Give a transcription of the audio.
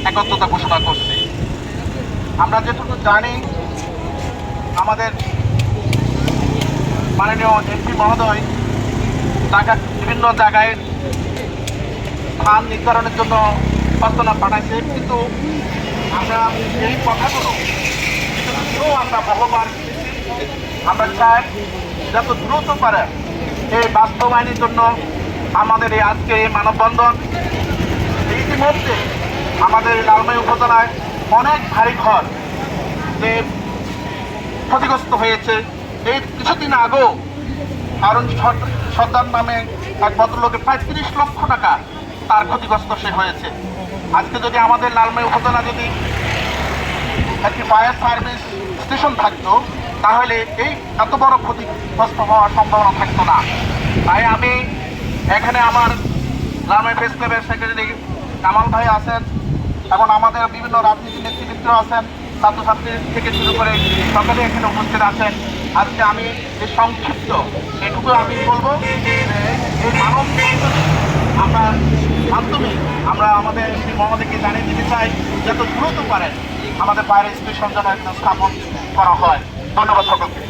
একত্রতা ঘোষণা করছি। আমরা যেটুকু জানি, আমাদের মাননীয় এমপি মহোদয় বিভিন্ন জায়গায় স্থান নির্ধারণের জন্য প্রস্তাবনা পাঠাইছে, কিন্তু আমরা এই কথাগুলো আমরা বহুবার আমরা চাই যত দ্রুত পারে এই বাস্তবায়নের জন্য আমাদের এই আজকে এই মানববন্ধন। ইতিমধ্যে আমাদের লালমাই উপজেলায় অনেক ভারী ঘর যে ক্ষতিগ্রস্ত হয়েছে। এই কিছুদিন আগেও কারণ সর্দার নামে এক ভদ্রলোকের প্রায় 30 লক্ষ টাকা তার ক্ষতিগ্রস্ত সে হয়েছে। আজকে যদি আমাদের লালমাই উপজেলা যদি একটি ফায়ার সার্ভিস স্টেশন থাকতো, তাহলে এই এত বড় ক্ষতিগ্রস্ত হওয়ার সম্ভাবনা থাকতো না। তাই আমি এখানে আমার লালমাই প্রেস ক্লাবের সেক্রেটারি কামাল ভাই আছেন এবং আমাদের বিভিন্ন রাজনীতির নেতৃবৃন্দ আছেন, ছাত্রছাত্রী থেকে শুরু করে সকলে এখানে উপস্থিত আছেন। আজকে আমি এই সংক্ষিপ্ত এটুকু আমি বলবো যে এই মানব আমরা মাধ্যমে আমরা আমাদের শ্রী মহোদয়কে জানিয়ে দিতে চাই যত দ্রুত পারেন আমাদের বাইরে স্টেশন যেন স্থাপন করা হয়। ধন্যবাদ সকলকে।